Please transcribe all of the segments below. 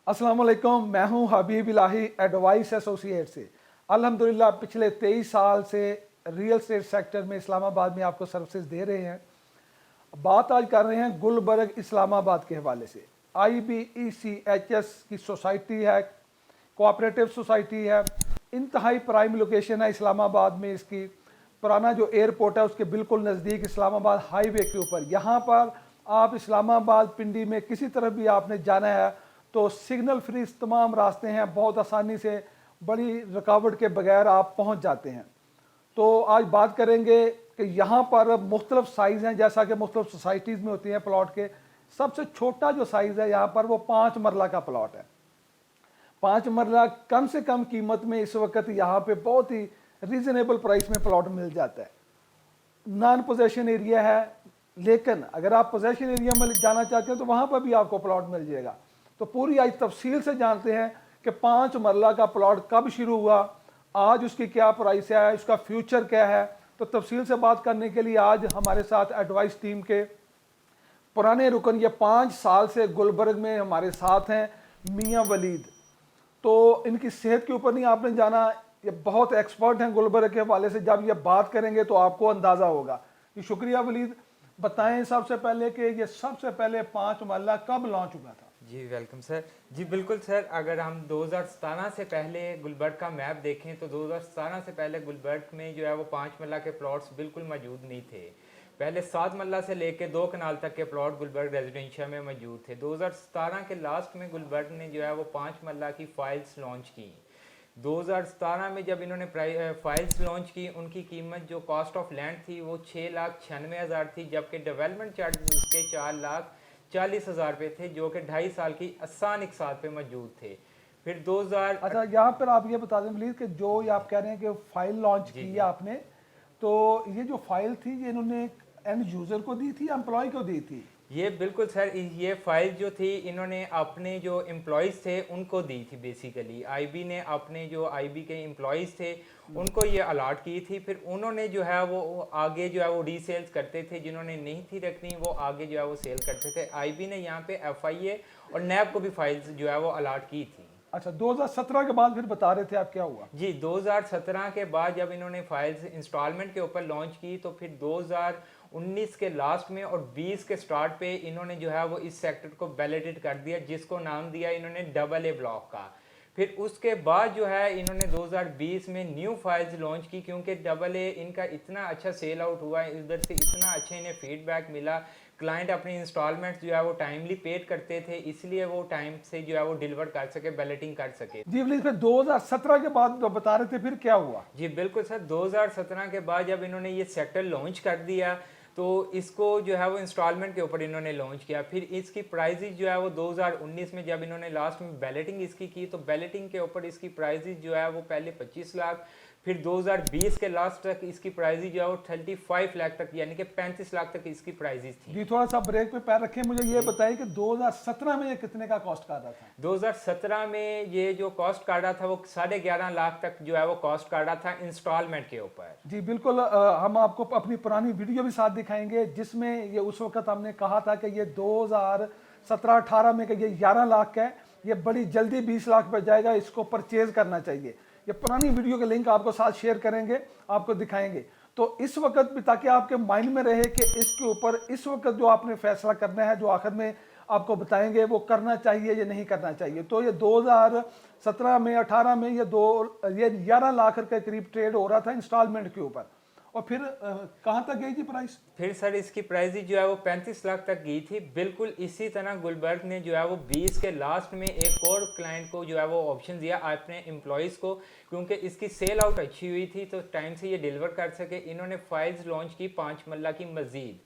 अस्सलाम वालेकुम, मैं हूं हबीब इलाही एडवाइस एसोसिएट से। अल्हम्दुलिल्लाह पिछले 23 साल से रियल एस्टेट सेक्टर में इस्लामाबाद में आपको सर्विसेज दे रहे हैं। बात आज कर रहे हैं गुलबर्ग इस्लामाबाद के हवाले से। IBECHS की सोसाइटी है, कोऑपरेटिव सोसाइटी है, इंतहाई प्राइम लोकेशन है इस्लामाबाद में। इसकी पुराना जो एयरपोर्ट है उसके बिल्कुल नज़दीक, इस्लामाबाद हाईवे के ऊपर। यहाँ पर आप इस्लामाबाद पिंडी में किसी तरफ भी आपने जाना है तो सिग्नल फ्री तमाम रास्ते हैं, बहुत आसानी से बड़ी रुकावट के बगैर आप पहुँच जाते हैं। तो आज बात करेंगे कि यहाँ पर मुख्तलिफ साइज़ हैं, जैसा कि मुख्तलिफ सोसाइटीज़ में होती हैं प्लॉट के। सबसे छोटा जो साइज़ है यहाँ पर वो 5 मरला का प्लॉट है। 5 मरला कम से कम कीमत में इस वक्त यहाँ पे बहुत ही रीज़नेबल प्राइस में प्लॉट मिल जाता है। नॉन पोजेशन एरिया है, लेकिन अगर आप पोजेशन एरिया में जाना चाहते हैं तो वहाँ पर भी आपको प्लॉट मिल जाएगा। तो पूरी आज तफसील से जानते हैं कि 5 मरला का प्लॉट कब शुरू हुआ, आज उसकी क्या प्राइस है, उसका फ्यूचर क्या है। तो तफसील से बात करने के लिए आज हमारे साथ एडवाइस टीम के पुराने रुकन, ये 5 साल से गुलबर्ग में हमारे साथ हैं, मियाँ वलीद। तो इनकी सेहत के ऊपर नहीं आपने जाना, ये बहुत एक्सपर्ट हैं गुलबर्ग के हवाले से। जब ये बात करेंगे तो आपको अंदाज़ा होगा। ये शुक्रिया वलीद। बताएं सबसे पहले कि ये सबसे पहले 5 मरला कब लॉन्च हुआ था? जी वेलकम सर। जी बिल्कुल सर, अगर हम 2017 से पहले गुलबर्ग का मैप देखें तो 2017 से पहले गुलबर्ग में जो है वो 5 मरला के प्लॉट्स बिल्कुल मौजूद नहीं थे। पहले 7 मरला से लेकर 2 कनाल तक के प्लॉट गुलबर्ग रेजिडेंशियल में मौजूद थे। 2017 के लास्ट में गुलबर्ग ने जो है वो 5 मरला की फाइल्स लॉन्च की। 2017 में जब इन्होंने फाइल्स लॉन्च की, उनकी कीमत जो कॉस्ट ऑफ लैंड थी वो 6,96,000 थी, जबकि डेवलपमेंट चार्जेस उसके 4,40,000 रुपये थे, जो कि 2.5 साल की आसान इकसात पे मौजूद थे। फिर 2000 अच्छा, यहाँ पर आप ये बता दें प्लीज़ कि जो ये आप कह रहे हैं कि फाइल लॉन्च की है आपने, तो ये जो फाइल थी ये इन्होंने एंड यूज़र को दी थी या एम्प्लॉय को दी थी? ये बिल्कुल सर, ये फाइल जो थी इन्होंने अपने जो एम्प्लॉयज़ थे उनको दी थी। बेसिकली आईबी ने अपने जो आईबी के एम्प्लॉयज़ थे उनको ये अलाट की थी। फिर उन्होंने जो है वो आगे जो है वो रीसेल्स करते थे, जिन्होंने नहीं थी रखनी वो आगे जो है वो सेल करते थे। आईबी ने यहाँ पे एफआईए और नैब को भी फाइल्स जो है वो अलाट की थी। अच्छा, 2017 के बाद फिर बता रहे थे आप क्या हुआ? जी 2017 के बाद जब इन्होंने फाइल्स इंस्टॉलमेंट के ऊपर लॉन्च की तो फिर 2019 के लास्ट में और 20 के स्टार्ट पे इन्होंने जो है वो इस सेक्टर को वैलिडेट कर दिया, जिसको नाम दिया इन्होंने AA ब्लॉक का। फिर उसके बाद जो है इन्होंने 2020 में न्यू फाइल्स लॉन्च की, क्योंकि AA इनका इतना अच्छा सेल आउट हुआ, इधर से इतना अच्छा इन्हें फीडबैक मिला, क्लाइंट अपनी इंस्टॉलमेंट जो है वो टाइमली पेड करते थे, इसलिए वो टाइम से जो है वो डिलीवर कर सके, बैलेटिंग कर सके। जी प्लीज, फिर 2017 के बाद तो बता रहे थे, फिर क्या हुआ? जी बिल्कुल सर, 2017 के बाद जब इन्होंने ये सेक्टर लॉन्च कर दिया तो इसको जो है वो इंस्टॉलमेंट के ऊपर इन्होंने लॉन्च किया। फिर इसकी प्राइजेज जो है वो 2019 में जब इन्होंने लास्ट में बैलेटिंग इसकी की तो बैलेटिंग के ऊपर इसकी प्राइजेज जो है वो पहले 25 लाख, फिर 2020 के लास्ट तक इसकी प्राइजेज जो है वो 35 लाख तक, यानी कि 35 लाख तक इसकी प्राइजेज थी। जी थोड़ा सा ब्रेक पे पैर रखें, मुझे ये बताइए कि 2017 में ये कितने का कॉस्ट कर रहा था? 2017 में ये जो कॉस्ट काटा था वो 11.5 लाख तक जो है वो कॉस्ट काटा था इंस्टॉलमेंट के ऊपर। जी बिल्कुल, हम आपको अपनी पुरानी वीडियो भी साथ दिखाएंगे जिसमें ये उस वक्त हमने कहा था कि ये 2017-18 में कि ये 11 लाख का है, ये बड़ी जल्दी 20 लाख पर जाएगा, इसको परचेज करना चाहिए। ये पुरानी वीडियो के लिंक आपको साथ शेयर करेंगे, आपको दिखाएंगे। तो इस वक्त भी ताकि आपके माइंड में रहे कि इसके ऊपर इस वक्त जो आपने फैसला करना है, जो आखिर में आपको बताएंगे वो करना चाहिए या नहीं करना चाहिए। तो ये 2017 में 18 में ये 11 लाख के करीब ट्रेड हो रहा था इंस्टॉलमेंट के ऊपर। और फिर कहाँ तक गई थी प्राइस? फिर सर इसकी प्राइस जो है वो 35 लाख तक गई थी। बिल्कुल इसी तरह गुलबर्ग ने जो है वो 20 के लास्ट में एक और क्लाइंट को जो है वो ऑप्शन दिया अपने एम्प्लॉयज़ को, क्योंकि इसकी सेल आउट अच्छी हुई थी तो टाइम से ये डिलीवर कर सके। इन्होंने फाइल्स लॉन्च की 5 मरला की मज़ीद,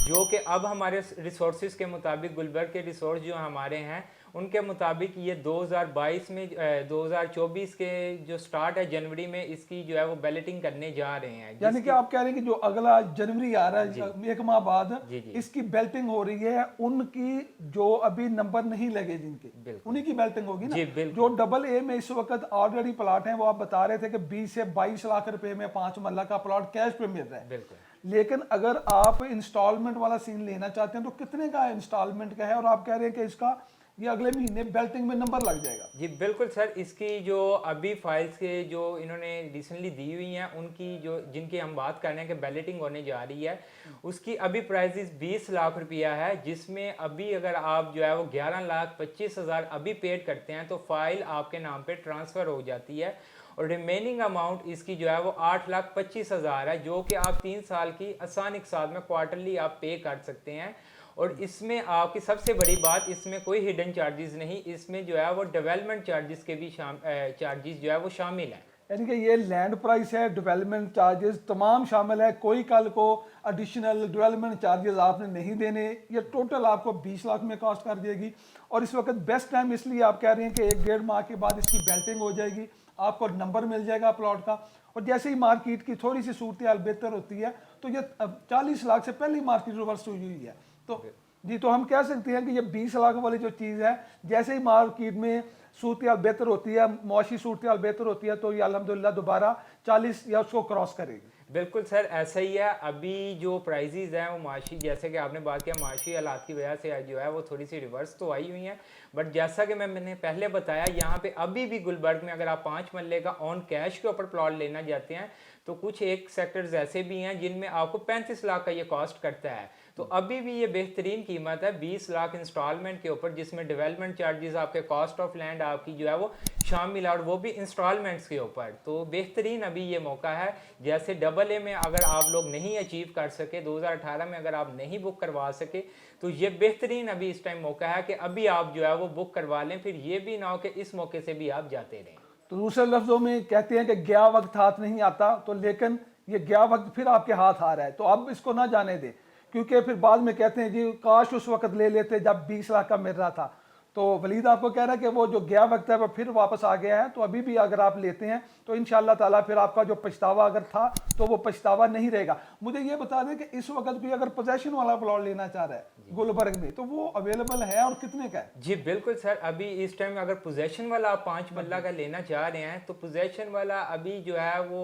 जो कि अब हमारे रिसोर्सेज के मुताबिक गुलबर्ग के रिसोर्स जो हमारे हैं उनके मुताबिक ये 2022 में 2024 के जो स्टार्ट है जनवरी में इसकी जो है वो बैलेटिंग करने जा रहे हैं। यानी कि आप कह रहे हैं कि जो अगला जनवरी आ रहा है, एक माह बाद इसकी बेल्टिंग हो रही है। उनकी जो अभी नंबर नहीं लगे जिनके, उन्हीं की बेल्टिंग होगी ना। जो AA में इस वक्त ऑलरेडी प्लाट है वो आप बता रहे थे कि 20 से 22 लाख रुपए में 5 मरला का प्लॉट कैश पे मिल रहा है। लेकिन अगर आप इंस्टॉलमेंट वाला सीन लेना चाहते हैं तो कितने का इंस्टॉलमेंट का है? और आप कह रहे हैं कि इसका ये अगले महीने बेल्टिंग में नंबर लग जाएगा। जी बिल्कुल सर, इसकी जो अभी फाइल्स के जो इन्होंने रिसेंटली दी हुई हैं, उनकी जो जिनकी हम बात कर रहे हैं कि बैलेटिंग होने जा रही है, उसकी अभी प्राइस 20 लाख रुपया है, जिसमें अभी अगर आप जो है वो 11,25,000 अभी पेड करते हैं तो फाइल आपके नाम पे ट्रांसफ़र हो जाती है, और रिमेनिंग अमाउंट इसकी जो है वो 8,25,000 है, जो कि आप 3 साल की आसानी के साथ में क्वार्टरली आप पे कर सकते हैं। और इसमें आपकी सबसे बड़ी बात, इसमें कोई हिडन चार्जेस नहीं, इसमें जो है वो डेवलपमेंट चार्जेस के भी चार्जेस जो है वो शामिल हैं। यानी कि ये लैंड प्राइस है, डेवलपमेंट चार्जेस तमाम शामिल है, कोई कल को एडिशनल डेवलपमेंट चार्जेस आपने नहीं देने। ये टोटल आपको 20 लाख में कॉस्ट कर देगी। और इस वक्त बेस्ट टाइम इसलिए आप कह रहे हैं कि 1-1.5 माह के बाद इसकी बेल्टिंग हो जाएगी, आपको नंबर मिल जाएगा प्लॉट का। और जैसे ही मार्केट की थोड़ी सी सूरत हाल बेहतर होती है तो ये 40 लाख से पहले ही मार्केट रिवर्स हुई हुई है। तो जी, तो हम कह सकते हैं कि ये 20 लाख वाली जो चीज़ है, जैसे ही मार्केट में सूरत हाल बेहतर होती है, मुआशी सूरत हाल बेहतर होती है, तो ये अल्हम्दुलिल्लाह दोबारा 40 या उसको क्रॉस करेगी। बिल्कुल सर, ऐसा ही है। अभी जो प्राइजेज हैं वो माशी, जैसे कि आपने बात किया, माशी हालात की वजह से जो है वो थोड़ी सी रिवर्स तो आई हुई हैं, बट जैसा कि मैंने पहले बताया, यहाँ पे अभी भी गुलबर्ग में अगर आप 5 मरले का ऑन कैश के ऊपर प्लॉट लेना चाहते हैं तो कुछ एक सेक्टर्स ऐसे भी हैं जिनमें आपको 35 लाख का ये कॉस्ट करता है। तो अभी भी ये बेहतरीन कीमत है 20 लाख इंस्टॉलमेंट के ऊपर, जिसमें डेवलपमेंट चार्जेस, आपके कॉस्ट ऑफ लैंड आपकी जो है वो शामिल है, और वो भी इंस्टॉलमेंट्स के ऊपर। तो बेहतरीन अभी ये मौका है। जैसे AA में अगर आप लोग नहीं अचीव कर सके, 2018 में अगर आप नहीं बुक करवा सके, तो ये बेहतरीन अभी इस टाइम मौका है कि अभी आप जो है वो बुक करवा लें, फिर ये भी ना हो कि इस मौके से भी आप जाते रहें। तो दूसरे लफ्जों में कहते हैं कि गया वक्त हाथ नहीं आता, तो लेकिन ये गया वक्त फिर आपके हाथ आ रहा है, तो अब इसको ना जाने दें, क्योंकि फिर बाद में कहते हैं जी काश उस वक्त ले लेते जब 20 लाख का मिल रहा था। तो वलीद आपको कह रहा है कि वो जो गया वक्त है वो फिर वापस आ गया है, तो अभी भी अगर आप लेते हैं तो इंशाअल्लाह ताला फिर आपका जो पछतावा अगर था तो वो पछतावा नहीं रहेगा। मुझे ये बता दें कि इस वक्त भी अगर पोजेशन वाला प्लॉट लेना चाह रहा है गुलबर्ग में, तो वो अवेलेबल है और कितने का है? जी बिल्कुल सर, अभी इस टाइम अगर पोजेशन वाला आप 5 मरला का लेना चाह रहे हैं तो पोजेशन वाला अभी जो है वो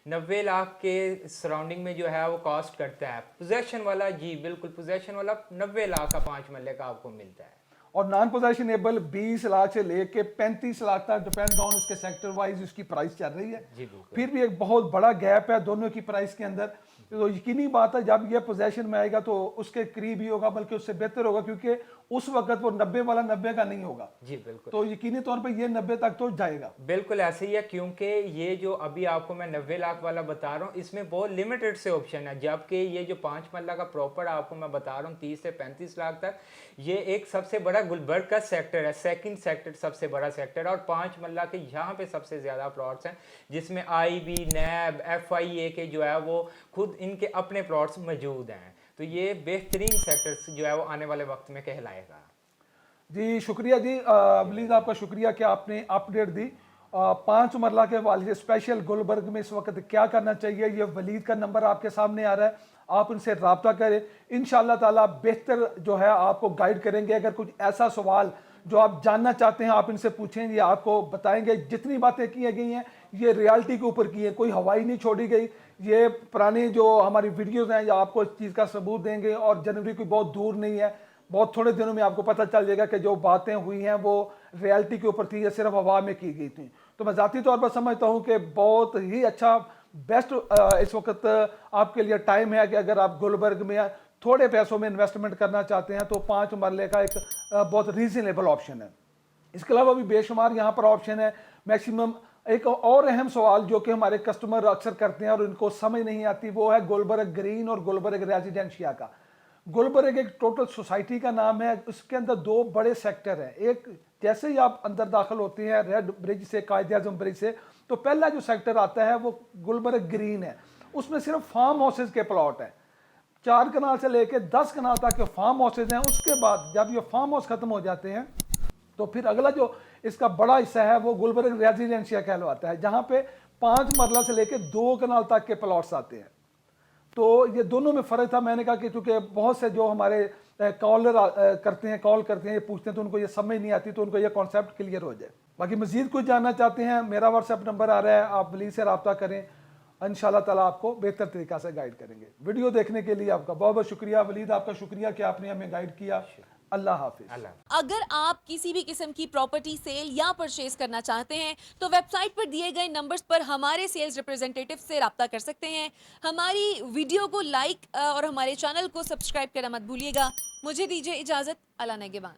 90 लाख के सराउंडिंग में जो है वो कॉस्ट करता है पोजेशन वाला। जी बिल्कुल, पोजेशन वाला 90 लाख का 5 मरले का आपको मिलता है। और नॉन पोजेशनेबल 20 लाख से लेके 35 लाख तक डिपेंड ऑन उसके सेक्टर वाइज उसकी प्राइस चल रही है। जी बिल्कुल, फिर भी एक बहुत बड़ा गैप है दोनों की प्राइस के अंदर। तो यकीनी बात है जब ये पोजेशन में आएगा तो उसके करीब ही होगा, बल्कि उससे बेहतर होगा, क्योंकि उस वक्त वो 90 वाला 90 का नहीं होगा। जी बिल्कुल, तो यकीनी तौर पे ये 90 तक तो जाएगा। बिल्कुल ऐसे ही है, क्योंकि ये जो अभी आपको मैं 90 लाख वाला बता रहा हूँ, इसमें बहुत लिमिटेड से ऑप्शन है, जबकि ये जो 5 मरला का प्रॉपर आपको मैं बता रहा हूँ 30 से 35 लाख तक, ये एक सबसे बड़ा गुलबर्ग का सेक्टर है, सेकंड सेक्टर सबसे बड़ा सेक्टर है, और 5 मरला के यहाँ पे सबसे ज़्यादा प्लॉट्स हैं, जिसमें IB, NAB, FIA के जो है वो खुद इनके अपने प्लॉट्स मौजूद हैं। तो ये बेहतरीन सेक्टर्स जो है वो आने वाले वक्त में कहलाएगा। जी शुक्रिया जी, वलीद आपका शुक्रिया कि आपने अपडेट दी। 5 मरला के वाले स्पेशल गुलबर्ग में इस वक्त क्या करना चाहिए, ये वलीद का नंबर आपके सामने आ रहा है, आप उनसे रब्ता करें। इंशाअल्लाह ताला बेहतर जो है आपको गाइड करेंगे। अगर कुछ ऐसा सवाल जो आप जानना चाहते हैं आप इनसे पूछें, ये आपको बताएंगे। जितनी बातें की गई हैं ये रियलिटी के ऊपर की है, कोई हवाई नहीं छोड़ी गई। ये पुरानी जो हमारी वीडियोज़ हैं ये आपको इस चीज़ का सबूत देंगे, और जनवरी कोई बहुत दूर नहीं है, बहुत थोड़े दिनों में आपको पता चल जाएगा कि जो बातें हुई हैं वो रियलिटी के ऊपर थी या सिर्फ हवा में की गई थी। तो मैं ज़ाती तौर पर समझता हूँ कि बहुत ही अच्छा बेस्ट इस वक्त आपके लिए टाइम है कि अगर आप गुलबर्ग में थोड़े पैसों में इन्वेस्टमेंट करना चाहते हैं तो 5 मरले का एक बहुत रीजनेबल ऑप्शन है। इसके अलावा भी बेशुमार यहाँ पर ऑप्शन है। मैक्सिमम एक और अहम सवाल जो कि हमारे कस्टमर अक्सर करते हैं और उनको समझ नहीं आती, वो है गुलबर्ग ग्रीन और गुलबर्ग रेजिडेंशिया का। गुलबर्ग एक टोटल सोसाइटी का नाम है, उसके अंदर 2 बड़े सेक्टर हैं। एक जैसे ही आप अंदर दाखिल होते हैं रेड ब्रिज से, कायद-ए-आज़म ब्रिज से, तो पहला जो सेक्टर आता है वो गुलबर्ग ग्रीन है। उसमें सिर्फ फार्म हाउसेज के प्लॉट हैं, 4 कनाल से लेकर 10 कनाल तक के फार्म हाउसेज हैं। उसके बाद जब ये फार्म हाउस खत्म हो जाते हैं तो फिर अगला जो इसका बड़ा हिस्सा है वो गुलबर्ग रेजिडेंशिया कहलवाता है, जहाँ पे 5 मरला से लेकर 2 कनाल तक के प्लॉट्स आते हैं। तो ये दोनों में फ़र्क था। मैंने कहा कि चूँकि बहुत से जो हमारे कॉलर करते हैं, कॉल करते हैं, ये पूछते हैं, तो उनको ये समझ नहीं आती, तो उनको ये कॉन्सेप्ट क्लियर हो जाए। बाकी मज़ीद कुछ जानना चाहते हैं, मेरा व्हाट्सएप नंबर आ रहा है, आप वलीद से रब्ता करें, इंशाअल्लाह ताला आपको बेहतर तरीक़ा से गाइड करेंगे। वीडियो देखने के लिए आपका बहुत बहुत शुक्रिया। वलीद आपका शुक्रिया कि आपने हमें गाइड किया। अल्लाह हाफिज। अल्लाह। अगर आप किसी भी किस्म की प्रॉपर्टी सेल या परचेज करना चाहते हैं तो वेबसाइट पर दिए गए नंबर्स पर हमारे सेल्स रिप्रेजेंटेटिव से रब्ता कर सकते हैं। हमारी वीडियो को लाइक और हमारे चैनल को सब्सक्राइब करना मत भूलिएगा। मुझे दीजिए इजाज़त। अल्लाह नेगेबान।